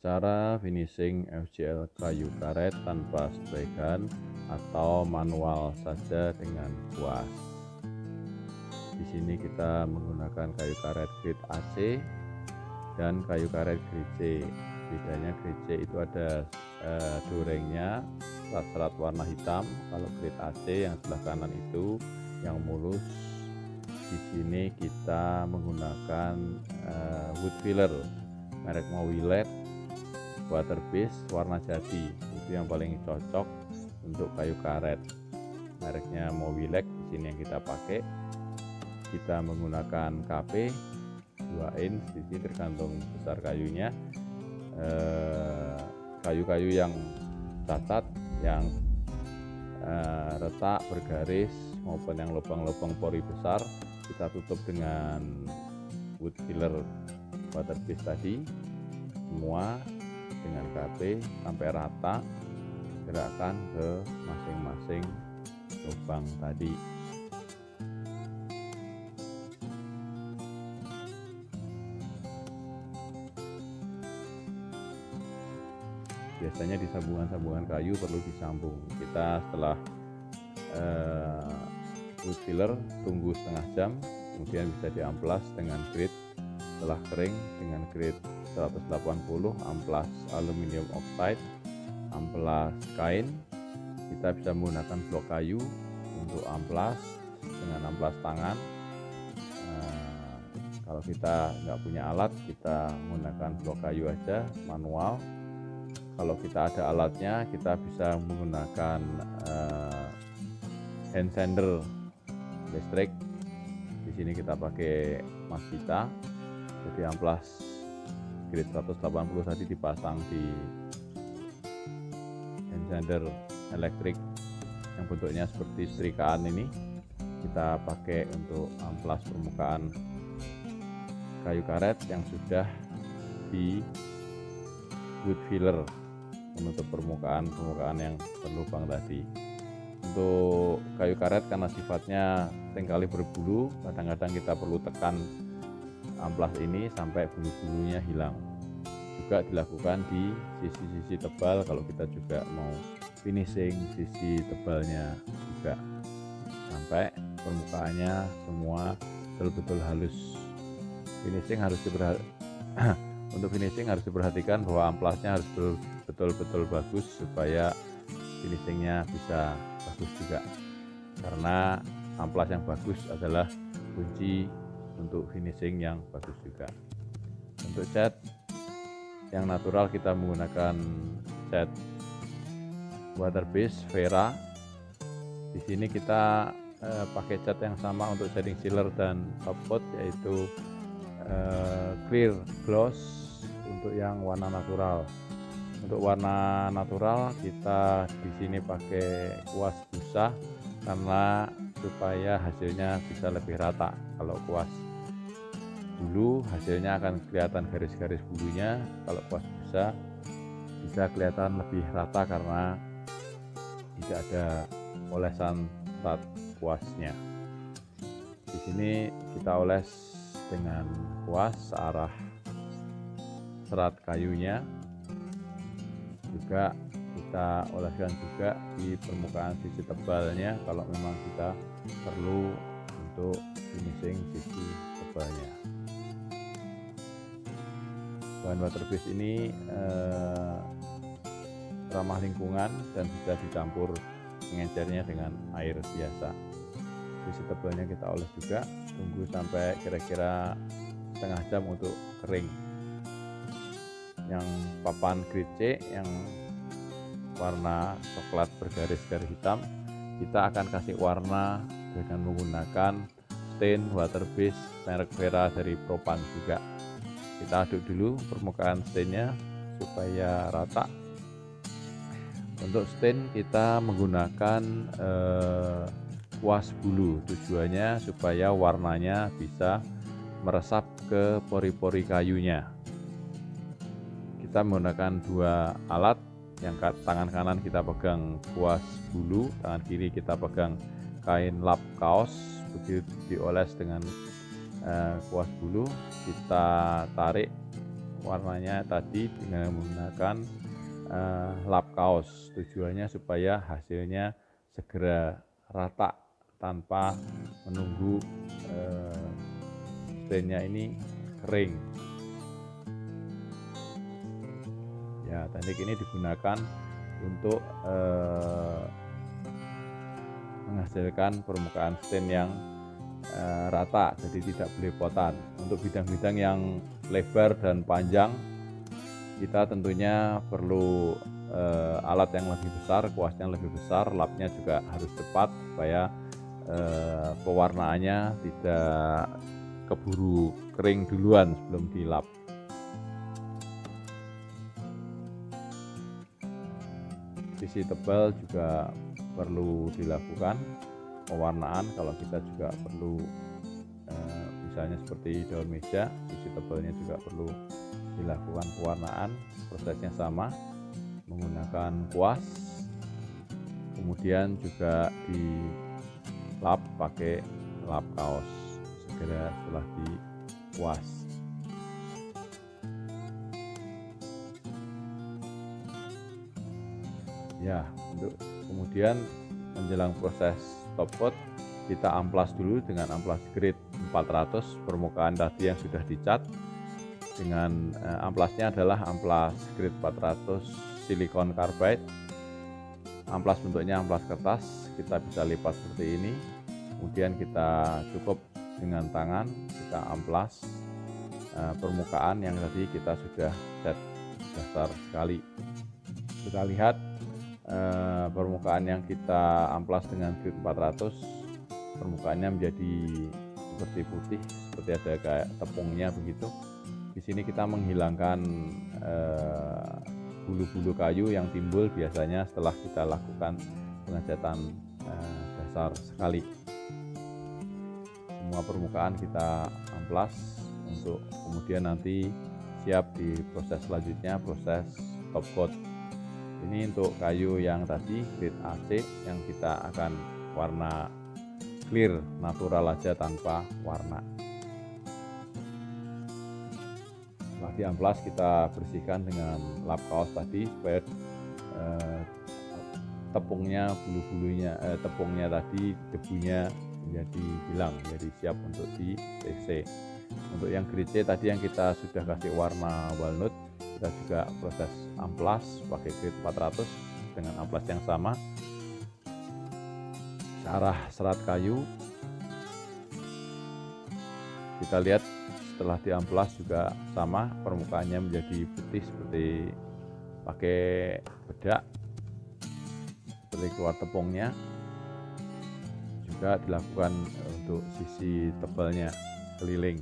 Cara finishing FGL kayu karet tanpa spray gun atau manual saja dengan kuas. Di sini kita menggunakan kayu karet grade AC dan kayu karet grade C. Bedanya grade C itu ada dorengnya, serat warna hitam. Kalau grade AC yang sebelah kanan itu yang mulus. Di sini kita menggunakan wood filler merek Mowilet water base warna jati, itu yang paling cocok untuk kayu karet. Mereknya Mowilet di sini yang kita pakai. Kita menggunakan KP 2 inch, di sini tergantung besar kayunya. Kayu-kayu yang cacat, yang retak bergaris maupun yang lubang-lubang pori besar, kita tutup dengan wood filler water base tadi, semua dengan KP sampai rata, gerakkan ke masing-masing lubang tadi. Biasanya di sambungan-sambungan kayu perlu disambung. Kita setelah wood filler tunggu setengah jam, kemudian bisa diamplas dengan grade setelah kering dengan grade 180 amplas aluminium oxide, amplas kain. Kita bisa menggunakan blok kayu untuk amplas dengan amplas tangan. Kalau kita nggak punya alat, kita menggunakan blok kayu aja manual. Kalau kita ada alatnya, kita bisa menggunakan hand sander listrik. Di sini kita pakai Makita. Jadi amplas grade 180 tadi dipasang di hand sander elektrik yang bentuknya seperti setrikaan ini. Kita pakai untuk amplas permukaan kayu karet yang sudah di wood filler menutup permukaan yang berlubang tadi. Untuk kayu karet karena sifatnya seringkali berbulu, kadang-kadang kita perlu tekan amplas ini sampai bulu-bulunya hilang. Juga dilakukan di sisi-sisi tebal kalau kita juga mau finishing sisi tebalnya juga, sampai permukaannya semua betul-betul halus. Untuk finishing harus diperhatikan bahwa amplasnya harus betul-betul bagus supaya finishingnya bisa bagus juga, karena amplas yang bagus adalah kunci untuk finishing yang bagus juga. Untuk cat yang natural kita menggunakan cat water base Vera. Di sini kita pakai cat yang sama untuk shading sealer dan top coat, yaitu clear gloss untuk yang warna natural. Untuk warna natural kita di sini pakai kuas busa karena supaya hasilnya bisa lebih rata. Kalau kuas bulu hasilnya akan kelihatan garis-garis bulunya, kalau kuas busa bisa kelihatan lebih rata karena tidak ada olesan saat kuasnya. Di sini kita oles dengan kuas searah serat kayunya, juga kita oleskan juga di permukaan sisi tebalnya kalau memang kita perlu untuk finishing sisi tebalnya. Bahan water base ini ramah lingkungan dan bisa dicampur pengecernya dengan air biasa. Sisi tebalnya kita oles juga, tunggu sampai kira-kira setengah jam untuk kering. Yang papan grade C yang warna coklat bergaris-garis hitam, kita akan kasih warna dengan menggunakan stain water base merek Vera dari Propan juga. Kita aduk dulu permukaan stainnya supaya rata. Untuk stain kita menggunakan kuas bulu, tujuannya supaya warnanya bisa meresap ke pori-pori kayunya. Kita menggunakan dua alat, yang tangan kanan kita pegang kuas bulu, tangan kiri kita pegang kain lap kaos. Begitu dioles dengan kuas bulu, kita tarik warnanya tadi dengan menggunakan lap kaos. Tujuannya supaya hasilnya segera rata tanpa menunggu stainnya ini kering. Ya, teknik ini digunakan untuk menghasilkan permukaan stain yang rata, jadi tidak belepotan. Untuk bidang-bidang yang lebar dan panjang, kita tentunya perlu alat yang lebih besar, kuasnya lebih besar, lapnya juga harus cepat supaya pewarnaannya tidak keburu kering duluan sebelum dilap. Sisi tebal juga perlu dilakukan pewarnaan. Kalau kita juga perlu misalnya seperti daun meja, sisi tebalnya juga perlu dilakukan pewarnaan. Prosesnya sama, menggunakan kuas, kemudian juga dilap pakai lap kaos segera setelah dikuas. Ya, untuk kemudian menjelang proses top coat, kita amplas dulu dengan amplas grade 400 permukaan tadi yang sudah dicat. Dengan amplasnya adalah amplas grade 400 silikon carbide. Amplas bentuknya amplas kertas, kita bisa lipat seperti ini. Kemudian kita cukup dengan tangan, kita amplas permukaan yang tadi kita sudah cat dasar sekali. Kita lihat permukaan yang kita amplas dengan grade 400, permukaannya menjadi seperti putih, seperti ada kayak tepungnya begitu. Di sini kita menghilangkan bulu-bulu kayu yang timbul biasanya setelah kita lakukan pengecatan dasar sekali. Semua permukaan kita amplas untuk kemudian nanti siap di proses selanjutnya, proses top coat. Ini untuk kayu yang tadi grade AC yang kita akan warna clear, natural aja tanpa warna. Setelah diamplas kita bersihkan dengan lap kaos tadi supaya tepungnya, bulu-bulunya, tepungnya tadi, debunya menjadi hilang, jadi siap untuk di TC. Untuk yang grade C tadi yang kita sudah kasih warna walnut, kita juga proses amplas pakai grade 400 dengan amplas yang sama. Arah serat kayu kita lihat setelah diamplas juga sama, permukaannya menjadi putih seperti pakai bedak, seperti keluar tepungnya. Juga dilakukan untuk sisi tebalnya keliling.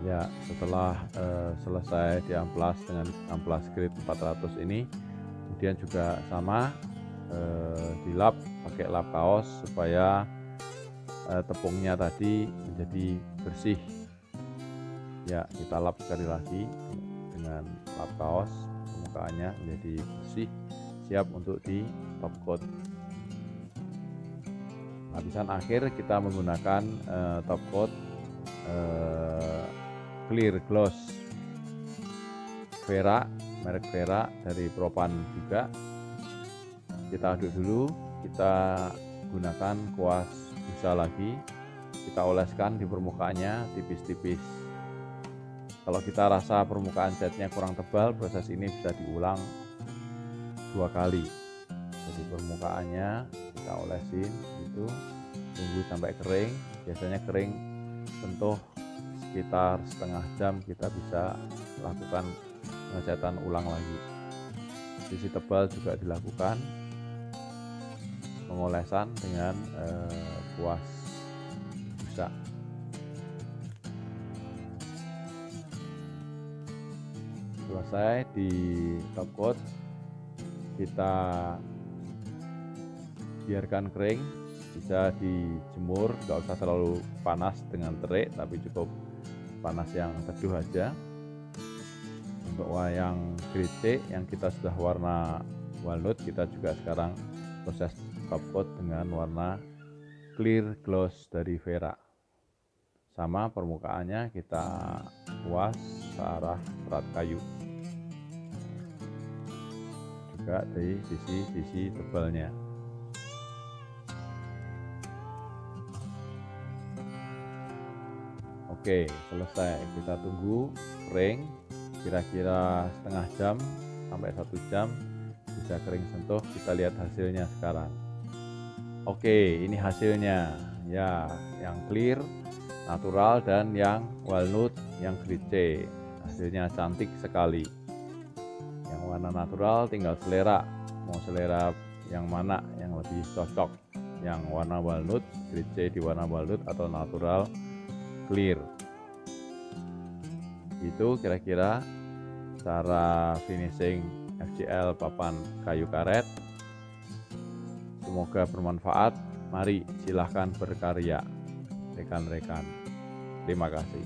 Ya, setelah selesai diamplas dengan amplas grade 400 ini, kemudian juga sama dilap pakai lap kaos supaya tepungnya tadi menjadi bersih. Ya, kita lap sekali lagi dengan lap kaos, permukaannya menjadi bersih, siap untuk di top coat. Lapisan akhir kita menggunakan top coat clear gloss Vera, merek Vera dari Propan juga. Kita aduk dulu, kita gunakan kuas busa lagi, kita oleskan di permukaannya tipis-tipis. Kalau kita rasa permukaan catnya kurang tebal, proses ini bisa diulang 2 kali. Jadi permukaannya kita olesin gitu, tunggu sampai kering. Biasanya kering sentuh sekitar setengah jam, kita bisa lakukan pengecatan ulang lagi. Sisi tebal juga dilakukan pengolesan dengan kuas busa. Selesai di top coat, kita biarkan kering, bisa dijemur, nggak usah terlalu panas dengan terik, tapi cukup panas yang teduh aja. Untuk wayang grade C yang kita sudah warna walnut, kita juga sekarang proses top coat dengan warna clear gloss dari Vera. Sama permukaannya kita kuas searah serat kayu, juga dari sisi tebalnya. Oke, selesai. Kita tunggu kering kira-kira setengah jam sampai 1 jam, bisa kering sentuh. Kita lihat hasilnya sekarang. Oke, ini hasilnya ya, yang clear, natural, dan yang walnut, yang grade C. Hasilnya cantik sekali. Yang warna natural tinggal selera, mau selera yang mana yang lebih cocok, yang warna walnut, grade C di warna walnut, atau natural clear. Itu kira-kira cara finishing FGL papan kayu karet. Semoga bermanfaat. Mari silahkan berkarya rekan-rekan. Terima kasih.